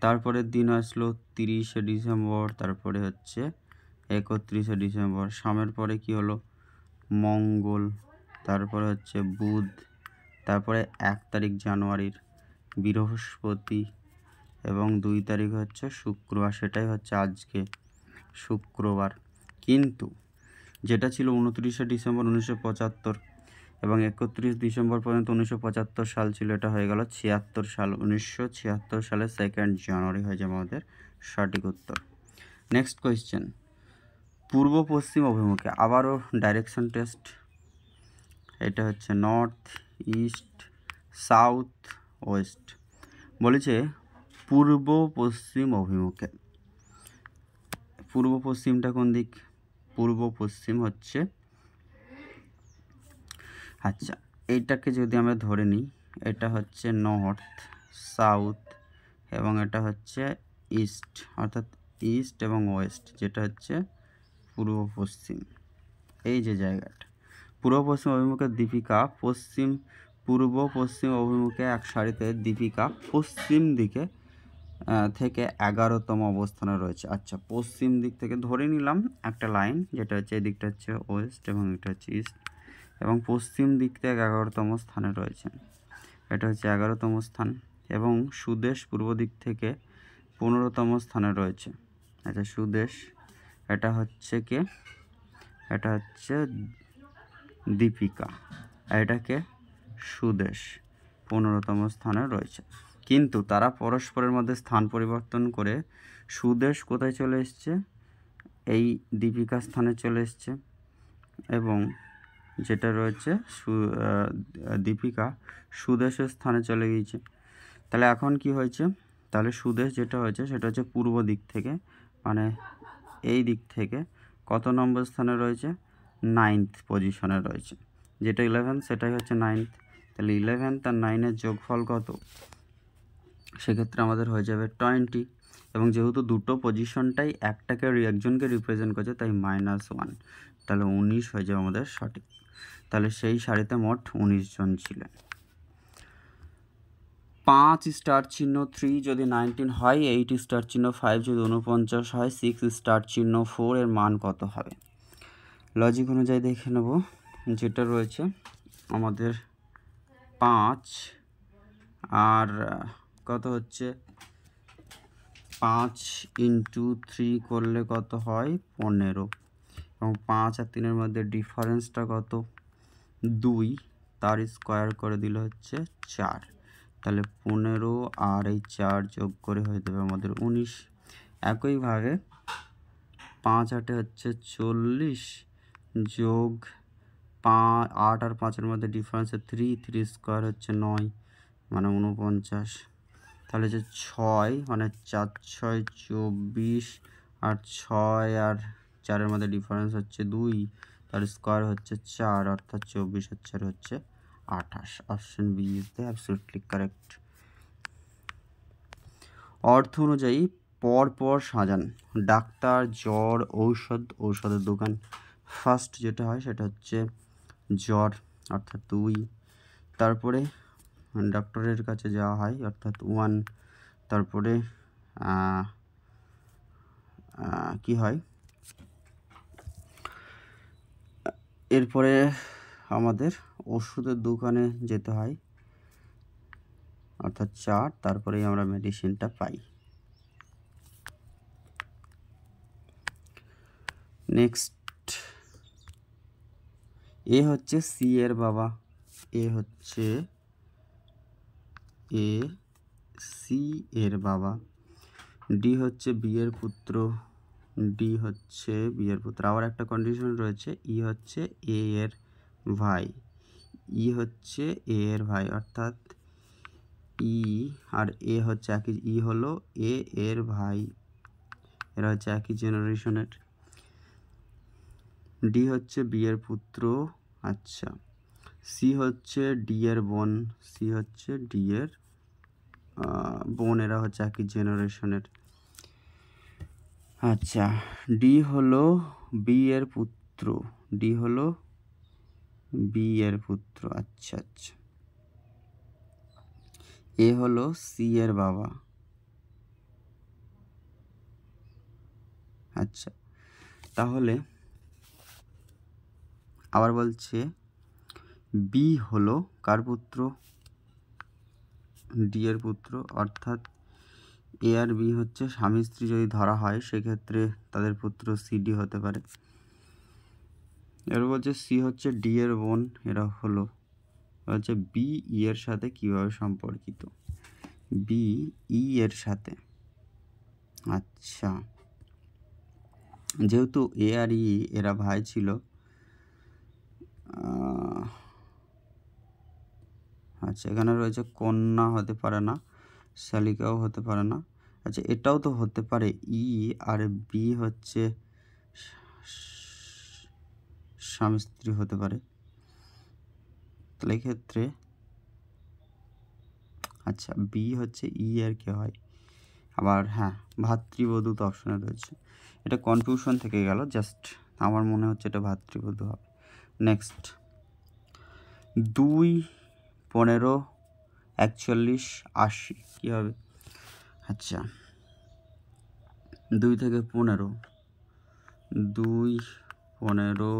তারপরের দিন আসলো 30শে ডিসেম্বর, তারপরে হচ্ছে 31শে ডিসেম্বর। সামের পরে কি হলো? মঙ্গল, তারপরে হচ্ছে বুধ, তারপরে 1 তারিখ জানুয়ারির বৃহস্পতি, এবং 2 তারিখ হচ্ছে শুক্রবার, সেটাই হচ্ছে আজকে শুক্রবার। কিন্তু যেটা ছিল 29শে ডিসেম্বর 1975 এবং 31 ডিসেম্বর পর্যন্ত 1975 সাল ছিল, এটা হয়ে গেল 76 সাল। 1976 সালের 2 জানুয়ারি হয়ে যাবে আমাদের সঠিক উত্তর। নেক্সট কোয়েশ্চেন, পূর্ব পশ্চিম অভিমুখে, আবারও ডাইরেকশন টেস্ট। এটা হচ্ছে নর্থ, ইস্ট, সাউথ, ওয়েস্ট। বলেছে পূর্ব পশ্চিম অভিমুখে। পূর্ব পশ্চিমটা কোন দিক? পূর্ব পশ্চিম হচ্ছে, আচ্ছা এইটাকে যদি আমরা ধরে নিই, এটা হচ্ছে নর্থ, সাউথ এবং এটা হচ্ছে ইস্ট, অর্থাৎ ইস্ট এবং ওয়েস্ট, যেটা হচ্ছে পূর্ব পশ্চিম। এই যে জায়গাটা পূর্ব পশ্চিম অভিমুখে দীপিকা পূর্ব পশ্চিম অভিমুখে এক সারিতে দীপিকা পশ্চিম দিকে থেকে 11তম অবস্থানে রয়েছে। আচ্ছা, পশ্চিম দিক থেকে ধরে নিলাম একটা লাইন, যেটা হচ্ছে এই দিকটা হচ্ছে ওয়েস্ট এবং এটা হচ্ছে ইস্ট, এবং পশ্চিম দিক থেকে 11তম স্থানে রয়েছে। এটা হচ্ছে 11তম স্থান, এবং সুদেশ পূর্ব দিক থেকে 15তম স্থানে রয়েছে। আচ্ছা, সুদেশ এটা হচ্ছে কে? এটা হচ্ছে দীপিকা, আর এটাকে সুদেশ 15তম স্থানে রয়েছে। কিন্তু তারা পরস্পরের মধ্যে স্থান পরিবর্তন করে সুদেশ কোথায় চলে এসছে? এই দীপিকা স্থানে চলে এসছে, এবং যেটা রয়েছে দীপিকা সুদেশের স্থানে চলে গিয়েছে। তাহলে এখন কি হয়েছে? তাহলে সুদেশ যেটা হয়েছে সেটা হচ্ছে পূর্ব দিক থেকে, মানে এই দিক থেকে কত নম্বর স্থানে রয়েছে? 9th পজিশনে রয়েছে। যেটা 11 সেটাই হচ্ছে 9th। তাহলে 11 আর 9-এর যোগফল কত? সেক্ষেত্রে আমাদের হয়ে যাবে 20, এবং যেহেতু দুটো পজিশনটাই একজনকে রিপ্রেজেন্ট করছে, তাই -1, তাহলে 19 হয়ে যাবে আমাদের সঠিক। তাহলে সেই সারিতে মোট 19 জন ছিলেন। 5 স্টার চিহ্ন 3 যদি 19 হয়, 8 স্টার চিহ্ন 5 যদি 49 হয়, 6 স্টার চিহ্ন 4 এর মান কত হবে? লজিক অনুযায়ী দেখে নেব। যেটা রয়েছে আমাদের 5 আর কত হচ্ছে, 5 × 3 করলে কত হয়? 15, এবং 5 আর 3-এর মধ্যে ডিফারেন্সটা কত? 2, তার স্কোয়ার করে দিলে হচ্ছে 4, তাহলে 15 আর এই 4 যোগ করে হয়ে যাবে আমাদের 19। একইভাবে 5 8 হচ্ছে 40, যোগ 8 আর 5-এর মধ্যে ডিফারেন্স 3 স্কোয়ার হচ্ছে 9, মানে 49। তাহলে যে 6 মানে 4 6 24, আর 6 আর 4-এর মধ্যে ডিফারেন্স হচ্ছে 2, তার স্কোয়ার হচ্ছে 4, অর্থাৎ 24 আর 4 হচ্ছে 28। Option B is the absolutely correct. অর্থ অনুযায়ী পরপর সাজান। ডাক্তার, জ্বর, ঔষধ, ঔষধের দোকান। ফার্স্ট যেটা হয় সেটা হচ্ছে জ্বর, অর্থাৎ 2। তারপরে ডক্টরের কাছে যাওয়া হয়, অর্থাৎ 1। তারপরে কি হয়, এরপরে আমাদের ওষুধের দোকানে যেতে হয়, অর্থাৎ 4, তারপরেই আমরা মেডিসিনটা পাই। নেক্সট, এ হচ্ছে সি এর বাবা, এ হচ্ছে এ সি এর বাবা, ডি হচ্ছে বি এর পুত্র, ডি হচ্ছে বি এর পুত্র। আবার একটা কন্ডিশন রয়েছে, ই হচ্ছে এ এর ভাই, ই হচ্ছে এ এর ভাই, অর্থাৎ ই আর এ হচ্ছে একই, ই হলো এ এর ভাই, এরা হচ্ছে একই জেনারেশনের। ডি হচ্ছে বি এর পুত্র, আচ্ছা। সি হচ্ছে ডি এর বোন, সি হচ্ছে ডি এর বোন, এরা হচ্ছে একই জেনারেশনের। আচ্ছা, ডি হলো বি এর পুত্র, ডি হলো বি এর পুত্র, আচ্ছা আচ্ছা। এ হলো সি এর বাবা, আচ্ছা। তাহলে আবার বলছে বি হলো কার পুত্র, ডি এর পুত্র, অর্থাৎ এ আর বি হচ্ছে স্বামী স্ত্রী যদি ধরা হয় সেক্ষেত্রে তাদের পুত্র সিডি হতে পারে। এবার বলছে সি হচ্ছে ডি এর বোন, এরা হলো হচ্ছে বি ই এর সাথে কিভাবে সম্পর্কিত, বি ই এর সাথে। আচ্ছা, যেহেতু এ আর ই এরা ভাই ছিল, আচ্ছা এখানে রয়েছে কন্যা হতে পারে না, শালিকাও হতে পারে না। আচ্ছা, এটাও তো হতে পারে, ই আর বি হচ্ছে স্বামী স্ত্রী হতে পারে, তাহলে এক্ষেত্রে আচ্ছা বি হচ্ছে ই এর কে হয়। আবার হ্যাঁ, ভাতৃবধূ তো অপশনে রয়েছে, এটা কনফিউশন থেকে গেল, জাস্ট আমার মনে হচ্ছে এটা ভাতৃবধূ হবে। নেক্সট, 2, 15, 41, 80 কী হবে? আচ্ছা, 2 থেকে 15, 2, 15,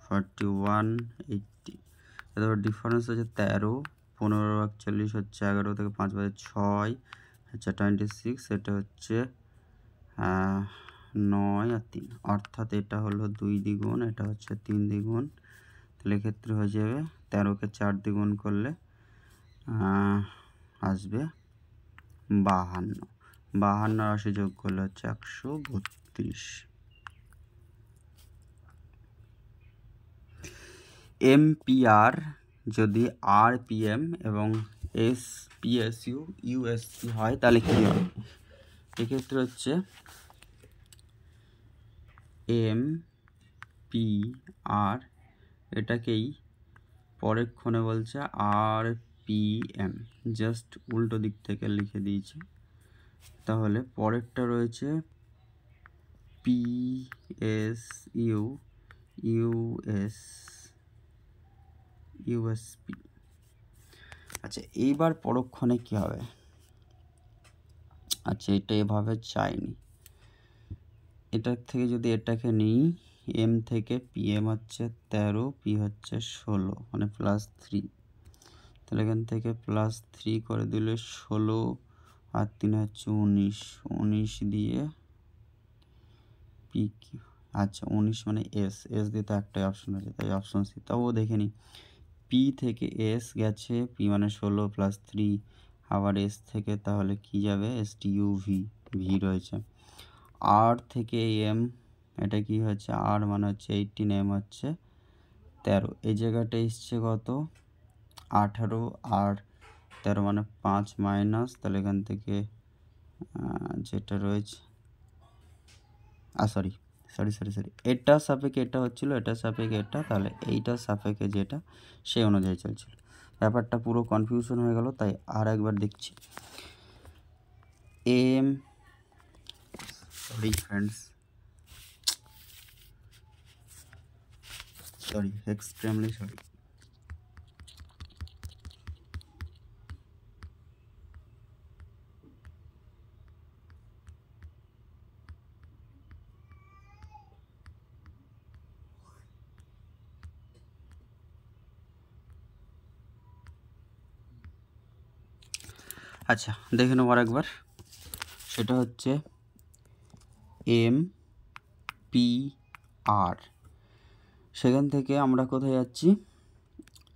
41, 80, তারপর ডিফারেন্স হচ্ছে 13, 15, 41 হচ্ছে 11 থেকে 5 বাজে 6, আচ্ছা 26, এটা হচ্ছে 9 আর 3, অর্থাৎ এটা হলো 2 দ্বিগুণ, এটা হচ্ছে 3 দ্বিগুণ, তাহলে এক্ষেত্রে হয়ে যাবে 13কে 4 দ্বিগুণ করলে আসবে 52, 52 রাশি যোগ করলে হচ্ছে 132। এমপিআর যদি আরপিএম এবং এসপিএসইউ ইউএসসি হয় তাহলে কী হবে? এক্ষেত্রে হচ্ছে এমপিআর, এটাকেই পরেক্ষণে বলছে আরপিএম, জাস্ট উল্টো দিক থেকে লিখে দিয়েছি। তাহলে পরেরটা রয়েছে পিএসইউ ইউএসপি। আচ্ছা, এইবার পরক্ষণে কী হবে? আচ্ছা, এটা এভাবে চাইনি, এটার থেকে যদি এটাকে নিই, এম থেকে পিএম হচ্ছে 13, পি হচ্ছে 16, মানে +3, তাহলে এখান থেকে +3 করে দিলে 16 আর 3 হচ্ছে 19, 19 দিয়ে পি কি, আচ্ছা 19 মানে এস, এস দিয়ে তো একটাই অপশন আছে, তাই অপশন সি। তাও দেখে নিই, পি থেকে এস গেছে, পি মানে 16 +3, আবার এস থেকে তাহলে কি যাবে, S T U V, V রয়েছে। আর থেকে এম, এটা কি হচ্ছে, আর মানে হচ্ছে 18, এম হচ্ছে 13, এই জায়গাটা এসছে কত, 18, আর 13 মানে 5 মাইনাস, তাহলে এখান থেকে যেটা রয়েছে, সরি, এটা সাপেক্ষে এটা হচ্ছিল, এটা সাপেক্ষে এটা, তাহলে এইটার সাপেক্ষে যেটা সেই অনুযায়ী চলছিল। ব্যাপারটা পুরো কনফিউশন হয়ে গেল, তাই আর একবার দেখছি। M, sorry friends, sorry, extremely sorry. আচ্ছা দেখে নেব আরেকবার, সেটা হচ্ছে MPR। সেখান থেকে আমরা কোথায় যাচ্ছি,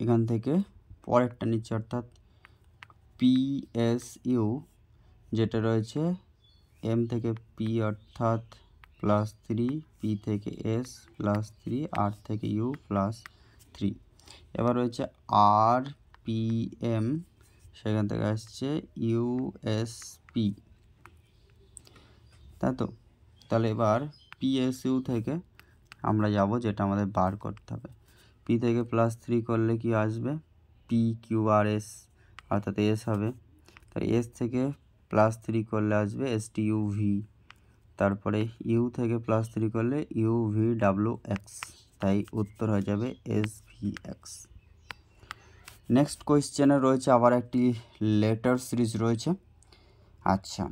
এখান থেকে পরেরটা নিচ্ছি, অর্থাৎ PSU যেটা রয়েছে M থেকে P অর্থাৎ +3, P থেকে S +3, R থেকে U +3। এবার রয়েছে RPM, সেখান থেকে আসছে USP, তাই তো। তাহলে এবার PSU থেকে আমরা যাব, যেটা আমাদের বার করতে হবে। P থেকে +3 করলে কি আসবে, PQRS অর্থাৎ S হবে। তাই S থেকে +3 করলে আসবে STUV, তারপরে U থেকে +3 করলে UVWX, তাই উত্তর হয়ে যাবে SVX। নেক্সট কোয়েশ্চেনে রয়েছে আবার একটি লেটার সিরিজ রয়েছে। আচ্ছা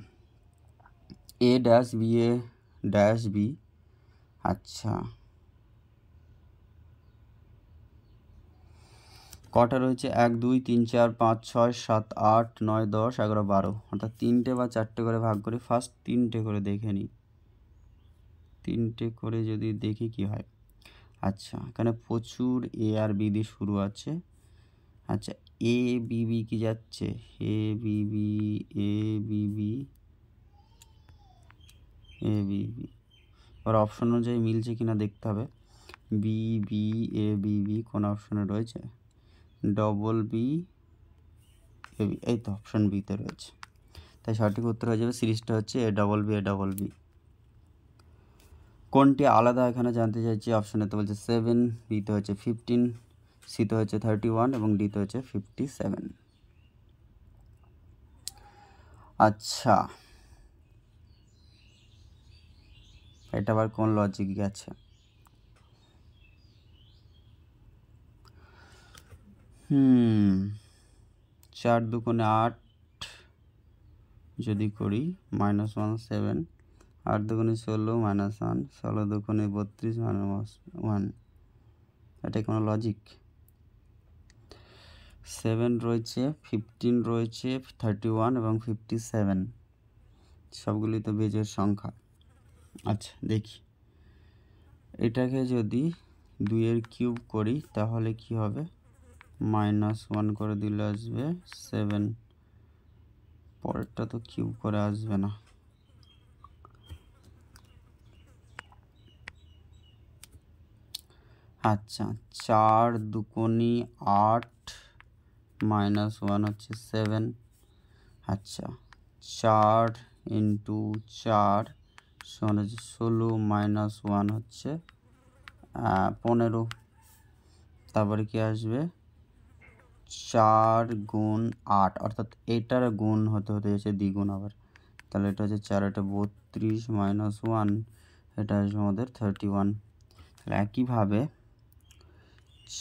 A-BA-B, আচ্ছা কটা রয়েছে, 1 2 3 4 5 6 7 8 9 10 11 12, অর্থাৎ 3টে বা 4টে করে ভাগ করি। ফার্স্ট 3টে করে দেখে নিই, 3টে করে যদি দেখি কি হয়। আচ্ছা এখানে প্রচুর A আর B দিয়ে শুরু আছে। আচ্ছা ABB কি যাচ্ছে, ABB এবার অপশন অনুযায়ী মিলছে কিনা দেখতে হবে। BBABB কোন অপশনে রয়েছে, BB, এই তো অপশন বিতে রয়েছে। তাই সঠিক উত্তর হয়ে যাবে, সিরিজটা হচ্ছে ABB। কোনটি আলাদা এখানে জানতে চাইছি। অপশনে তো বলছে 7, বিতে হচ্ছে 15, সিতে হচ্ছে 31 এবং ডিতে হচ্ছে 57। আচ্ছা এটা আবার কোন লজিক গেছে, 4 দুগুণে 8 যদি করি -1 7, 8 দুগুণে 16 -1, 16 দুগুণে 32 -1, এটা কোনো লজিক। 7 রয়েছে, 15 রয়েছে, 31 এবং 57, সবগুলি তো বেজোড় সংখ্যা। আচ্ছা দেখি, এটাকে যদি 2 এর কিউব করি তাহলে কি হবে, -1 করে দিলে আসবে 7, পরেরটা তো কিউব করে আসবে না। আচ্ছা 4 দুগুণে 8 -1 হচ্ছে 7। আচ্ছা 4 × 4 সমান হচ্ছে 16, -1 হচ্ছে 15। তারপরে কি আসবে, 4 গুণ 8, অর্থাৎ এটার গুণ হতে যাচ্ছে দ্বিগুণ আবার। তাহলে এটা হচ্ছে 4, এটা 32 -1, এটা আসবে আমাদের 31। তাহলে একইভাবে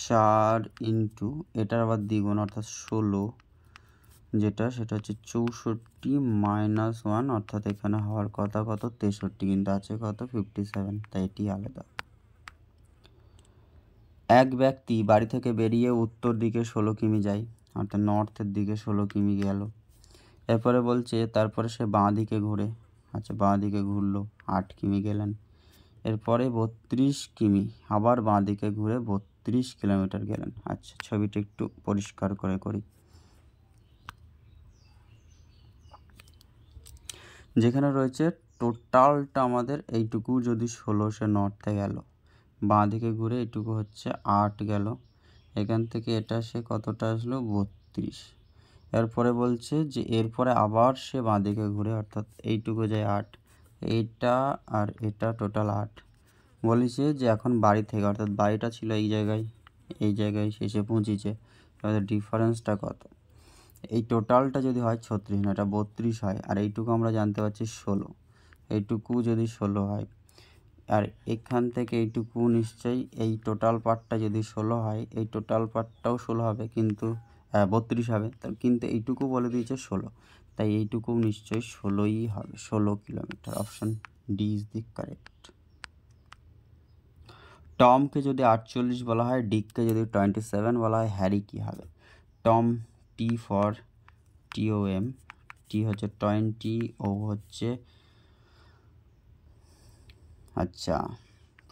4 × এটার আবার দ্বিগুণ অর্থাৎ 16, যেটা সেটা হচ্ছে 64 -1, অর্থাৎ এখানে হওয়ার কথা কত 63, কিন্তু আছে কত 57, তাই এটি আলাদা। এক ব্যক্তি বাড়ি থেকে বেরিয়ে উত্তর দিকে 16 কিমি যায়, অর্থাৎ নর্থের দিকে 16 কিমি গেল। এরপরে বলছে তারপরে সে বাঁ দিকে ঘুরে, আচ্ছা বাঁ দিকে ঘুরলো 8 কিমি গেলেন। এরপরে 32 কিমি আবার বাঁ দিকে ঘুরে 32 কিলোমিটার গেলেন। আচ্ছা ছবিটা একটু পরিষ্কার করে করি। যেখানে রয়েছে টোটালটা আমাদের এইটুকু যদি 16 সে নর্থে গেল, বাঁ দিকে ঘুরে এইটুকু হচ্ছে 8 গেল, এখান থেকে এটা সে কতটা আসলো 32। এরপরে বলছে যে এরপরে আবার সে বাঁ দিকে ঘুরে, অর্থাৎ এইটুকু যায় 8, এইটা আর এটা টোটাল 8। বলেছে যে এখন বাড়ি থেকে, অর্থাৎ বাড়িটা ছিল এই জায়গায় শেষে পৌঁছেছে, তাহলে ডিফারেন্সটা কত। এই টোটালটা যদি হয় 36 না, এটা 32 হয়, আর এইটুকু আমরা জানতে পারছি 16, এইটুকু যদি 16 হয়, আর এখান থেকে এইটুকু নিশ্চয়ই এই টোটাল পার্টটা যদি 16 হয়, এই টোটাল পার্টটাও 16 হবে, কিন্তু 32 হবে, কিন্তু এইটুকু বলে দিয়েছে 16, তাই এইটুকু নিশ্চয়ই 16ই হবে, 16 kilometre. Option D is the correct. টমকে যদি 48 বলা হয়, ডিককে যদি 27 বলা হয়, হ্যারি কি হবে। টম, টি ফর TOM, টি হচ্ছে 20, ও হচ্ছে আচ্ছা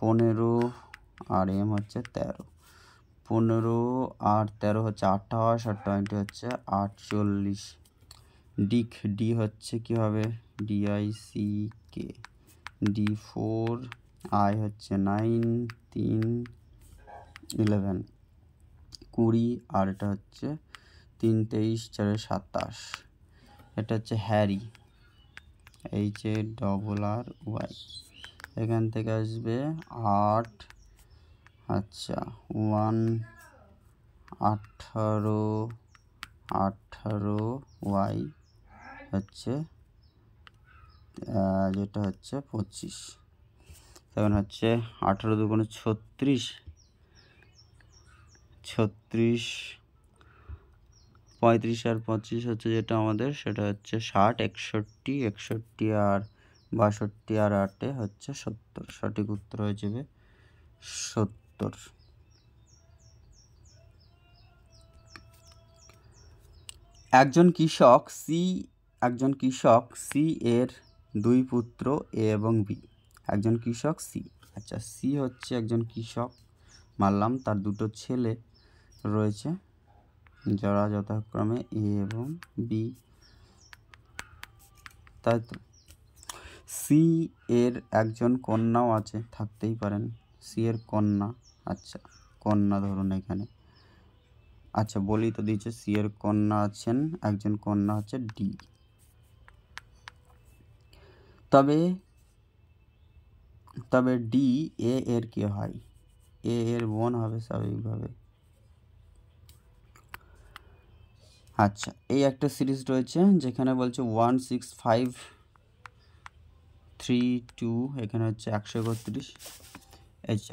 15, আর এম হচ্ছে 13। 15 আর 13 হচ্ছে 28, আর 20 হচ্ছে 48। ডি হচ্ছে কি হবে DICK, D4, আই হচ্ছে 9, 3, 11, 20, আর এটা হচ্ছে 3, 23, 4, 27। এটা হচ্ছে হ্যারি, HARRY। এখান থেকে আসবে 8, আচ্ছা 1, 18, Y হচ্ছে যেটা হচ্ছে 25। তখন হচ্ছে 18 দুগুণে 36, 35 আর 25 হচ্ছে যেটা আমাদের, সেটা হচ্ছে 60, 61, আর 62 আর 8 হচ্ছে 70। সঠিক উত্তর হয়ে যাবে 70। একজন কৃষক সি এর 2 পুত্র এ এবং বি। একজন কৃষক সি, আচ্ছা সি হচ্ছে একজন কৃষক মানলাম, তার 2টো ছেলে রয়েছে যারা যথাক্রমে এ এবং বি, তাই তো। সি এর একজন কন্যাও আছে, থাকতেই পারেন সি এর কন্যা, আচ্ছা কন্যা ধরুন এখানে, আচ্ছা বলি তো দিয়েছে সি এর কন্যা আছেন, একজন কন্যা হচ্ছে ডি। তবে ডি এ এর কি হয়, এ এর বোন হবে স্বাভাবিকভাবে। আচ্ছা এই একটা সিরিজ রয়েছে যেখানে বলছে 1, 6, 5, 3, 2, এখানে হচ্ছে 131।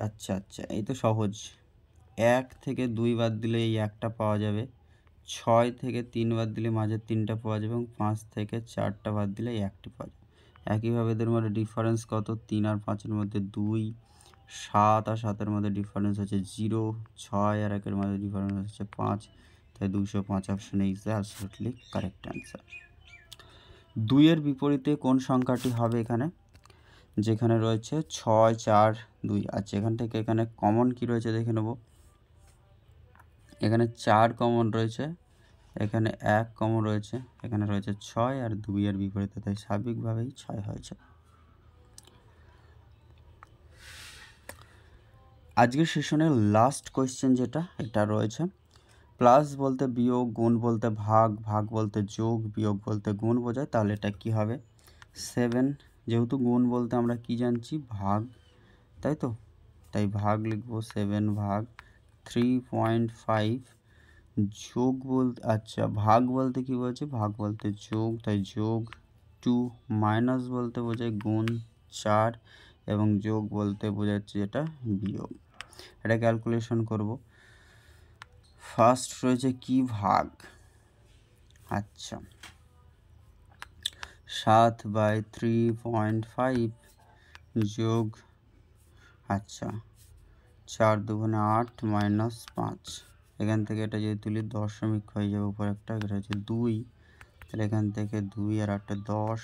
আচ্ছা এই তো সহজ। 1 থেকে 2 বাদ দিলে এই একটা পাওয়া যাবে, 6 থেকে 3 বাদ দিলে মাঝের 3টা পাওয়া যাবে, এবং 5 থেকে 4টা বাদ দিলে এই একটি পাওয়া যাবে। একইভাবে এদের মধ্যে ডিফারেন্স কত, 3 আর 5-এর মধ্যে 2, 7 আর 7-এর মধ্যে ডিফারেন্স হচ্ছে 0, 6 আর 1-এর মধ্যে ডিফারেন্স হচ্ছে 5, তাই 205 option is the absolutely correct answer. 2 এর বিপরীতে কোন সংখ্যাটি হবে এখানে, যেখানে রয়েছে 6, 4, 2। আচ্ছা এখান থেকে এখানে কমন কি রয়েছে দেখে নেব। এখানে 4 কমন রয়েছে, এখানে 1 কমন রয়েছে, এখানে রয়েছে 6 আর 2 এর বিপরীতে, তাই স্বাভাবিকভাবেই 6 হয়েছে। আজকের সেশনের লাস্ট কোয়েশ্চেন যেটা এটা রয়েছে, প্লাস বলতে বিয়োগ, গুণ বলতে ভাগ, ভাগ বলতে যোগ, বিয়োগ বলতে গুণ বোঝায়, তাহলে এটা কি হবে 7। যেহেতু গুণ বলতে আমরা কি জানছি ভাগ, তাই তো, তাই ভাগ লিখব 7 ভাগ 3.5। যোগ বলতে, আচ্ছা ভাগ বলতে কি বলছে, ভাগ বলতে যোগ, তাই যোগ 2, মাইনাস বলতে বোঝায় গুণ 4, এবং যোগ বলতে বোঝাচ্ছে যেটা বিয়োগ। এটা ক্যালকুলেশন করব। ফার্স্ট রয়েছে কি ভাগ, আচ্ছা 7/3.5 যোগ, আচ্ছা 4 দুগুণে 8 মাইনাস 5। এখান থেকে এটা যদি তুলি দশমিক হয়ে যাবে উপর একটা, এটা হচ্ছে 2, তাহলে এখান থেকে 2 আর 8 10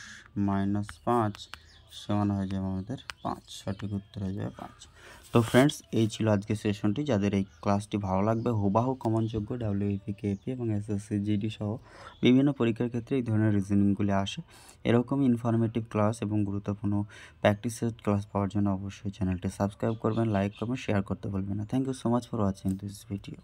মাইনাস 5 সমান হয়ে যাবে আমাদের 5। সঠিক উত্তর হয়ে যাবে 5। তো ফ্রেন্ডস এই ছিল আজকের সেশনটি। যাদের এই ক্লাসটি ভালো লাগবে, হুবাহু কমনযোগ্য WFP, KP এবং SSC GD সহ বিভিন্ন পরীক্ষার ক্ষেত্রে এই ধরনের রিজনিংগুলি আসে। এরকম ইনফরমেটিভ ক্লাস এবং গুরুত্বপূর্ণ প্র্যাকটিস সেট ক্লাস পাওয়ার জন্য অবশ্যই চ্যানেলটি সাবস্ক্রাইব করবেন, লাইক করবেন, শেয়ার করতে ভুলবেন না। Thank you so much for watching this video.